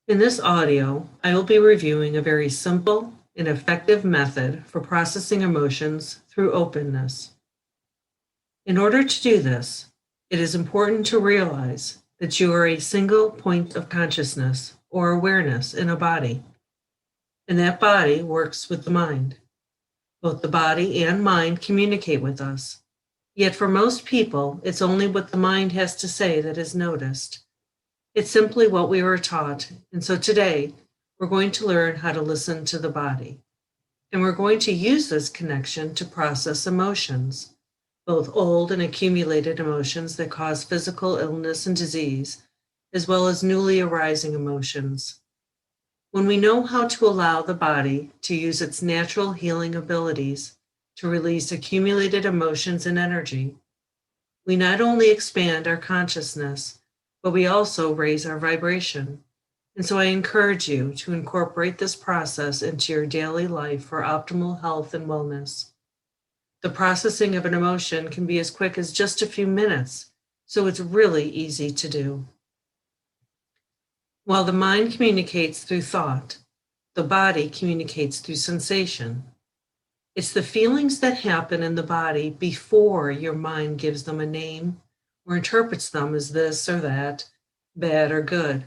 In this audio, I will be reviewing a very simple and effective method for processing emotions through openness. In order to do this, it is important to realize that you are a single point of consciousness or awareness in a body, and that body works with the mind. Both the body and mind communicate with us, yet for most people, it's only what the mind has to say that is noticed. It's simply what we were taught. And so today, we're going to learn how to listen to the body. And we're going to use this connection to process emotions, both old and accumulated emotions that cause physical illness and disease, as well as newly arising emotions. When we know how to allow the body to use its natural healing abilities to release accumulated emotions and energy, we not only expand our consciousness, but we also raise our vibration. And so I encourage you to incorporate this process into your daily life for optimal health and wellness. The processing of an emotion can be as quick as just a few minutes, so it's really easy to do. While the mind communicates through thought, the body communicates through sensation. It's the feelings that happen in the body before your mind gives them a name or interprets them as this or that, bad or good.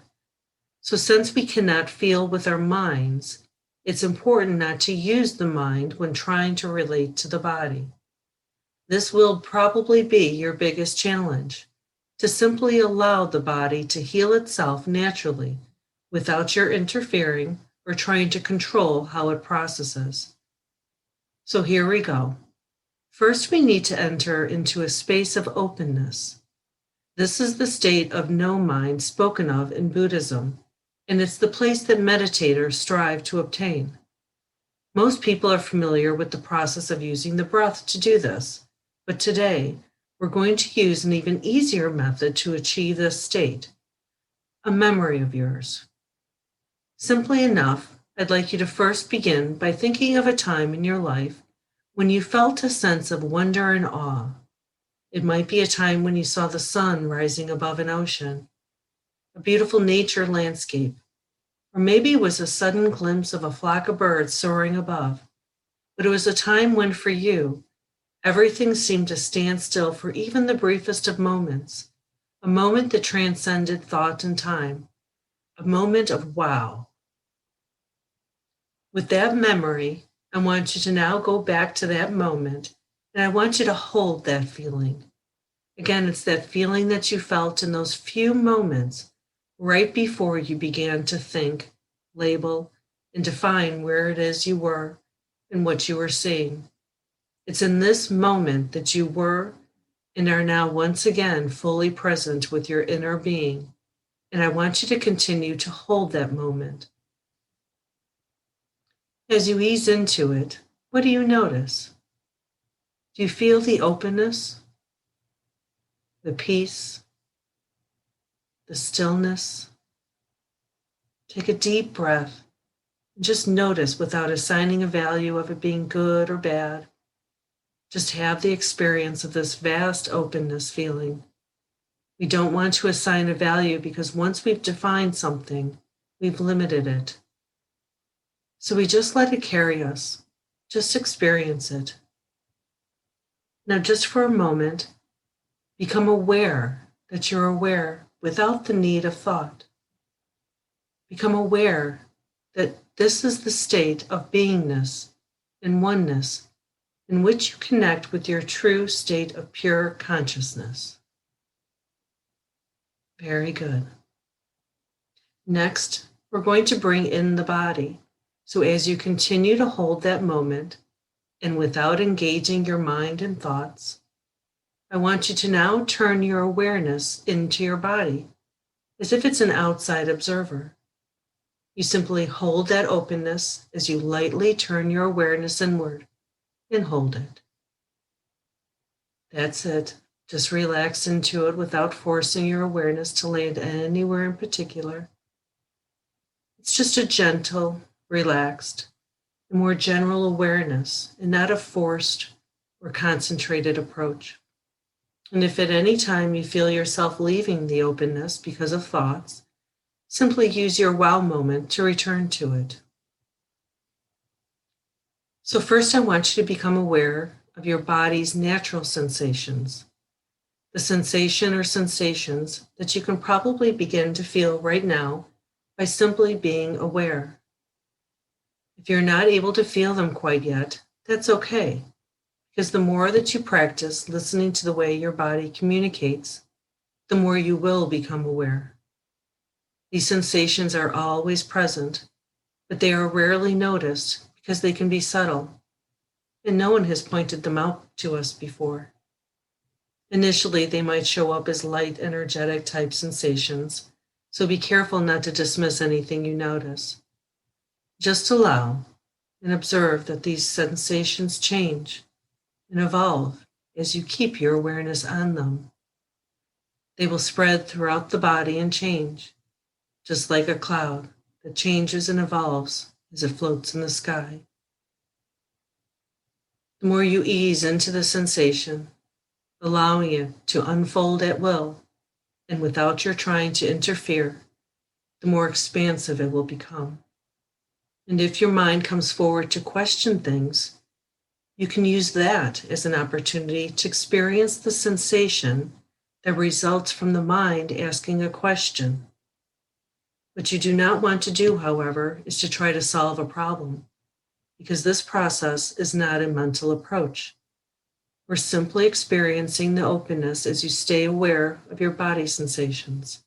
So since we cannot feel with our minds, it's important not to use the mind when trying to relate to the body. This will probably be your biggest challenge, to simply allow the body to heal itself naturally without your interfering or trying to control how it processes. So here we go. First, we need to enter into a space of openness. This is the state of no mind spoken of in Buddhism, and it's the place that meditators strive to obtain. Most people are familiar with the process of using the breath to do this, but today we're going to use an even easier method to achieve this state, a memory of yours. Simply enough, I'd like you to first begin by thinking of a time in your life when you felt a sense of wonder and awe. It might be a time when you saw the sun rising above an ocean, a beautiful nature landscape, or maybe it was a sudden glimpse of a flock of birds soaring above. But it was a time when, for you, everything seemed to stand still for even the briefest of moments, a moment that transcended thought and time, a moment of wow. With that memory, I want you to now go back to that moment, and I want you to hold that feeling. Again, it's that feeling that you felt in those few moments right before you began to think, label, and define where it is you were and what you were seeing. It's in this moment that you were and are now once again fully present with your inner being, and I want you to continue to hold that moment. As you ease into it, what do you notice? Do you feel the openness, the peace, the stillness? Take a deep breath and just notice without assigning a value of it being good or bad. Just have the experience of this vast openness feeling. We don't want to assign a value because once we've defined something, we've limited it. So we just let it carry us. Just experience it. Now, just for a moment, become aware that you're aware without the need of thought. Become aware that this is the state of beingness and oneness in which you connect with your true state of pure consciousness. Very good. Next, we're going to bring in the body. So as you continue to hold that moment, and without engaging your mind and thoughts, I want you to now turn your awareness into your body, as if it's an outside observer. You simply hold that openness as you lightly turn your awareness inward and hold it. That's it. Just relax into it without forcing your awareness to land anywhere in particular. It's just a gentle, relaxed, and more general awareness, and not a forced or concentrated approach. And if at any time you feel yourself leaving the openness because of thoughts, Simply use your wow moment to return to it. So first, I want you to become aware of your body's natural sensations, the sensation or sensations that you can probably begin to feel right now by simply being aware. If you're not able to feel them quite yet, that's okay, because the more that you practice listening to the way your body communicates, the more you will become aware. These sensations are always present, but they are rarely noticed because they can be subtle, and no one has pointed them out to us before. Initially, they might show up as light, energetic type sensations, so be careful not to dismiss anything you notice. Just allow and observe that these sensations change and evolve as you keep your awareness on them. They will spread throughout the body and change, just like a cloud that changes and evolves as it floats in the sky. The more you ease into the sensation, allowing it to unfold at will and without your trying to interfere, the more expansive it will become. And if your mind comes forward to question things, you can use that as an opportunity to experience the sensation that results from the mind asking a question. What you do not want to do, however, is to try to solve a problem, because this process is not a mental approach. We're simply experiencing the openness as you stay aware of your body sensations.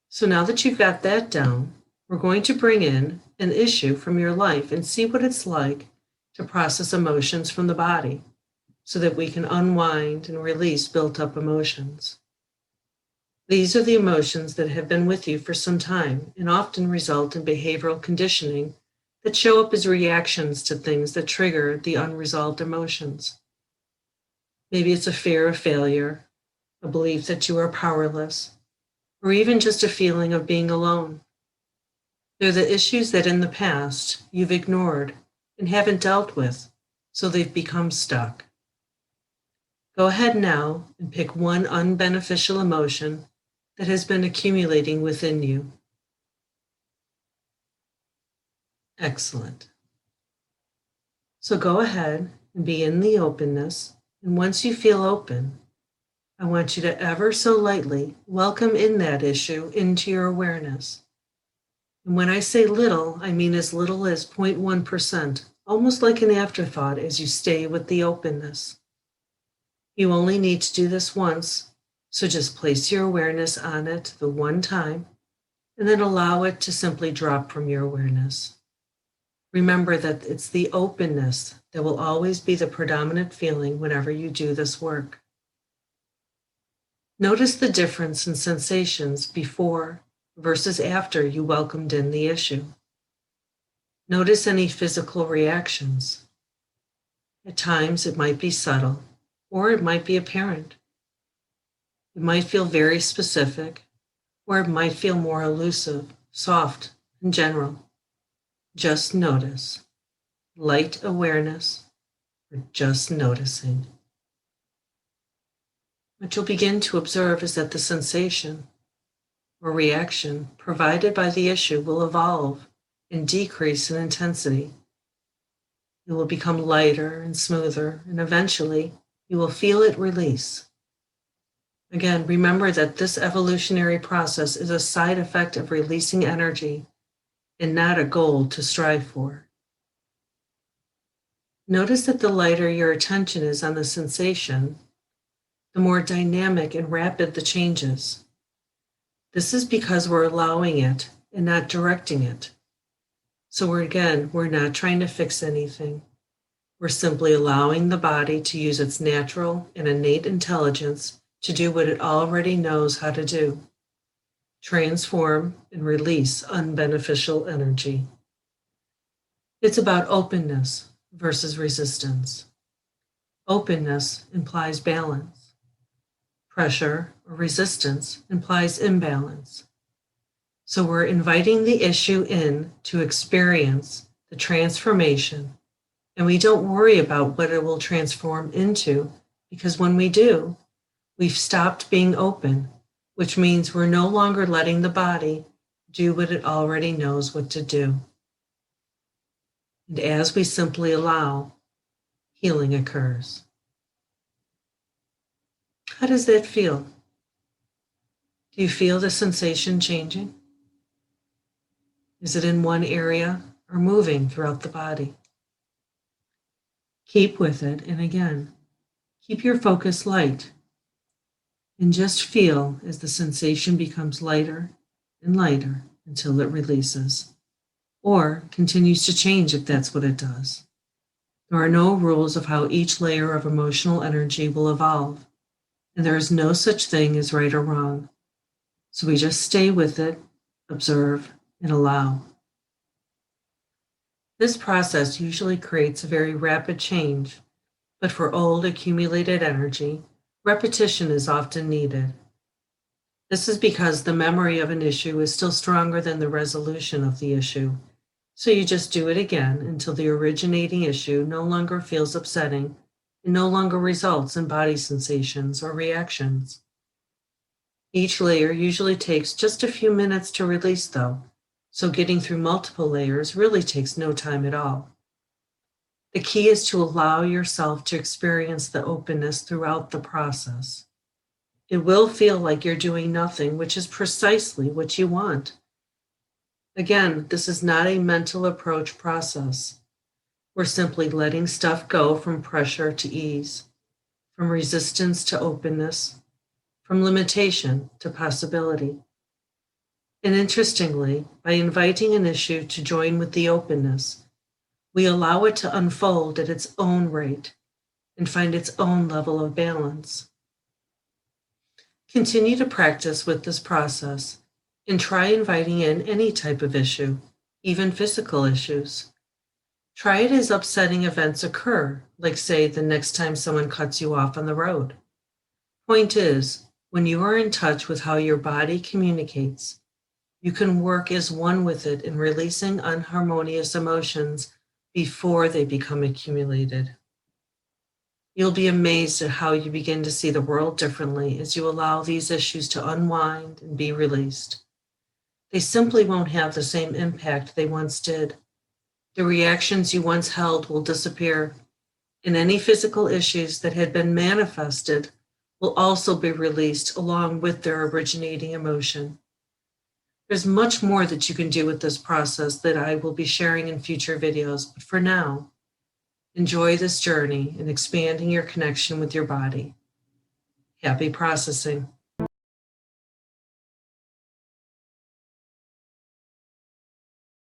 So now that you've got that down, we're going to bring in an issue from your life and see what it's like to process emotions from the body so that we can unwind and release built-up emotions. These are the emotions that have been with you for some time and often result in behavioral conditioning that show up as reactions to things that trigger the unresolved emotions. Maybe it's a fear of failure, a belief that you are powerless, or even just a feeling of being alone. They're the issues that in the past you've ignored and haven't dealt with, so they've become stuck. Go ahead now and pick one unbeneficial emotion that has been accumulating within you. Excellent. So go ahead and be in the openness, and once you feel open, I want you to ever so lightly welcome in that issue into your awareness. And when I say little, I mean as little as 0.1%, almost like an afterthought as you stay with the openness. You only need to do this once, so just place your awareness on it the one time, and then allow it to simply drop from your awareness. Remember that it's the openness that will always be the predominant feeling whenever you do this work. Notice the difference in sensations before versus after you welcomed in the issue. Notice any physical reactions. At times it might be subtle, or it might be apparent. It might feel very specific, or it might feel more elusive, soft, and general. Just notice. Light awareness, or just noticing. What you'll begin to observe is that the sensation or reaction provided by the issue will evolve and decrease in intensity. It will become lighter and smoother, and eventually you will feel it release. Again, remember that this evolutionary process is a side effect of releasing energy and not a goal to strive for. Notice that the lighter your attention is on the sensation, the more dynamic and rapid the changes. This is because we're allowing it and not directing it. So we're not trying to fix anything. We're simply allowing the body to use its natural and innate intelligence to do what it already knows how to do: transform and release unbeneficial energy. It's about openness versus resistance. Openness implies balance. Pressure or resistance implies imbalance. So we're inviting the issue in to experience the transformation, and we don't worry about what it will transform into, because when we do, we've stopped being open which means we're no longer letting the body do what it already knows what to do. And as we simply allow, healing occurs. How does that feel? Do you feel the sensation changing? Is it in one area or moving throughout the body? Keep with it, and again, keep your focus light, and just feel as the sensation becomes lighter and lighter until it releases, or continues to change if that's what it does. There are no rules of how each layer of emotional energy will evolve, and there is no such thing as right or wrong. So we just stay with it, observe, and allow. This process usually creates a very rapid change, but for old accumulated energy, repetition is often needed. This is because the memory of an issue is still stronger than the resolution of the issue. So you just do it again until the originating issue no longer feels upsetting and no longer results in body sensations or reactions. Each layer usually takes just a few minutes to release, though, so getting through multiple layers really takes no time at all. The key is to allow yourself to experience the openness throughout the process. It will feel like you're doing nothing, which is precisely what you want. Again, this is not a mental approach process. We're simply letting stuff go from pressure to ease, from resistance to openness, from limitation to possibility. And interestingly, by inviting an issue to join with the openness, we allow it to unfold at its own rate and find its own level of balance. Continue to practice with this process and try inviting in any type of issue, even physical issues. Try it as upsetting events occur, like say the next time someone cuts you off on the road. Point is, when you are in touch with how your body communicates, you can work as one with it in releasing unharmonious emotions before they become accumulated. You'll be amazed at how you begin to see the world differently as you allow these issues to unwind and be released. They simply won't have the same impact they once did. The reactions you once held will disappear, and any physical issues that had been manifested will also be released along with their originating emotion. There's much more that you can do with this process that I will be sharing in future videos, but for now, enjoy this journey in expanding your connection with your body. Happy processing.